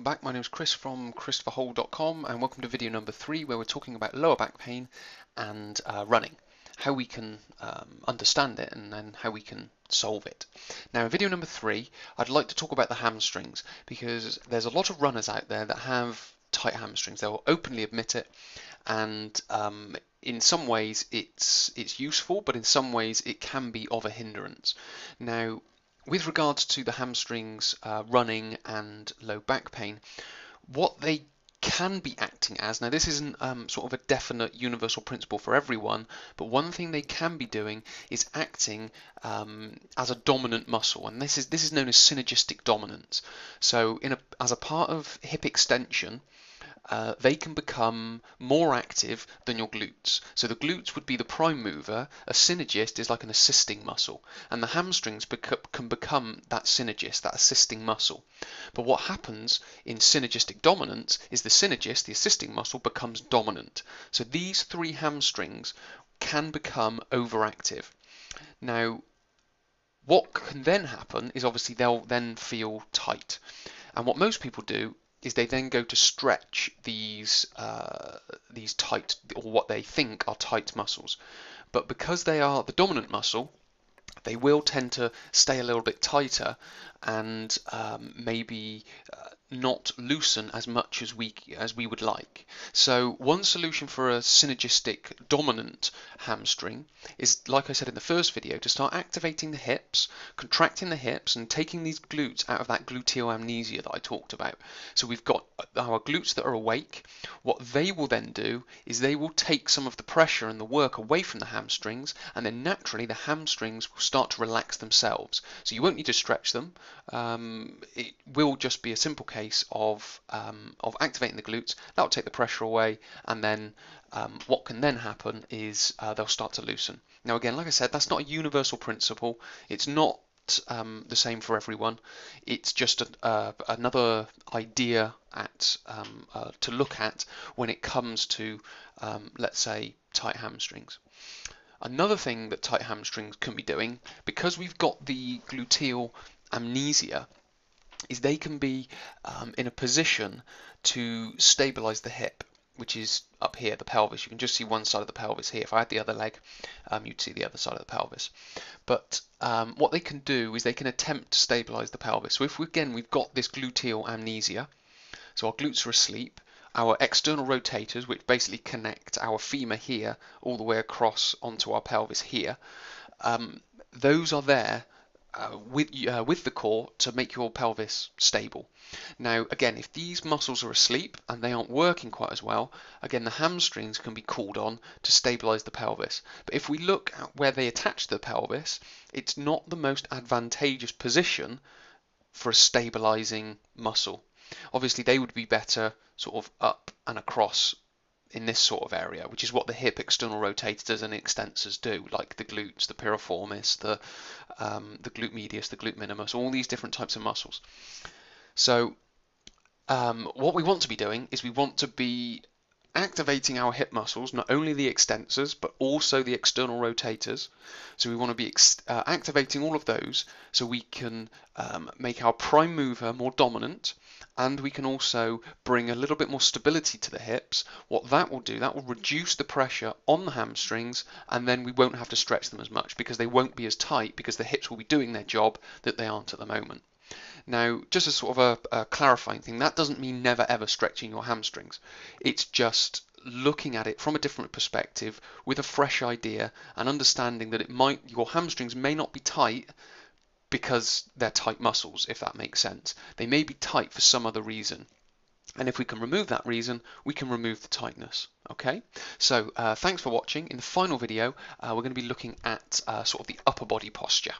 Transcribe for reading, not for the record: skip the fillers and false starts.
back. My name is Chris from christopherhole.com and welcome to video number 3 where we're talking about lower back pain and running, how we can understand it and then how we can solve it. Now in video number 3 I'd like to talk about the hamstrings because there's a lot of runners out there that have tight hamstrings. They'll openly admit it, and in some ways it's useful, but in some ways it can be of a hindrance. Now with regards to the hamstrings, running and low back pain, what they can be acting as, now this isn't sort of a definite universal principle for everyone, but one thing they can be doing is acting as a dominant muscle, and this is known as synergistic dominance. So as a part of hip extension, they can become more active than your glutes. So the glutes would be the prime mover, a synergist is like an assisting muscle, and the hamstrings can become that synergist, that assisting muscle. But what happens in synergistic dominance is the synergist, the assisting muscle, becomes dominant. So these three hamstrings can become overactive. Now, what can then happen is obviously they'll then feel tight. And what most people do is they then go to stretch these tight, or what they think are tight muscles. But because they are the dominant muscle, they will tend to stay a little bit tighter and maybe not loosen as much as we would like. So one solution for a synergistic dominant hamstring is, like I said in the first video, to start activating the hips, contracting the hips and taking these glutes out of that gluteal amnesia that I talked about. So we've got our glutes that are awake. What they will then do is they will take some of the pressure and the work away from the hamstrings, and then naturally the hamstrings will start to relax themselves. So you won't need to stretch them. It will just be a simple case of activating the glutes. That will take the pressure away, and then what can then happen is they'll start to loosen. Now again, like I said, that's not a universal principle. It's not the same for everyone. It's just another idea to look at when it comes to let's say tight hamstrings. Another thing that tight hamstrings can be doing, because we've got the gluteal amnesia, is they can be in a position to stabilize the hip, which is up here, the pelvis. You can just see one side of the pelvis here. If I had the other leg, you'd see the other side of the pelvis. But what they can do is they can attempt to stabilize the pelvis. So if we've got this gluteal amnesia, so our glutes are asleep, our external rotators, which basically connect our femur here all the way across onto our pelvis here, those are there with the core to make your pelvis stable. Now again, if these muscles are asleep and they aren't working quite as well, again the hamstrings can be called on to stabilize the pelvis. But if we look at where they attach to the pelvis, it's not the most advantageous position for a stabilizing muscle. Obviously they would be better sort of up and across in this sort of area, which is what the hip external rotators and extensors do, like the glutes, the piriformis, the glute medius, the glute minimus, all these different types of muscles. So what we want to be doing is we want to be activating our hip muscles, not only the extensors but also the external rotators. So we want to be activating all of those so we can make our prime mover more dominant, and we can also bring a little bit more stability to the hips. What that will do, that will reduce the pressure on the hamstrings, and then we won't have to stretch them as much because they won't be as tight, because the hips will be doing their job that they aren't at the moment. Now, just as sort of a clarifying thing, that doesn't mean never ever stretching your hamstrings. It's just looking at it from a different perspective with a fresh idea and understanding that your hamstrings may not be tight because they're tight muscles, if that makes sense. They may be tight for some other reason. And if we can remove that reason, we can remove the tightness. Okay, so thanks for watching. In the final video, we're going to be looking at sort of the upper body posture.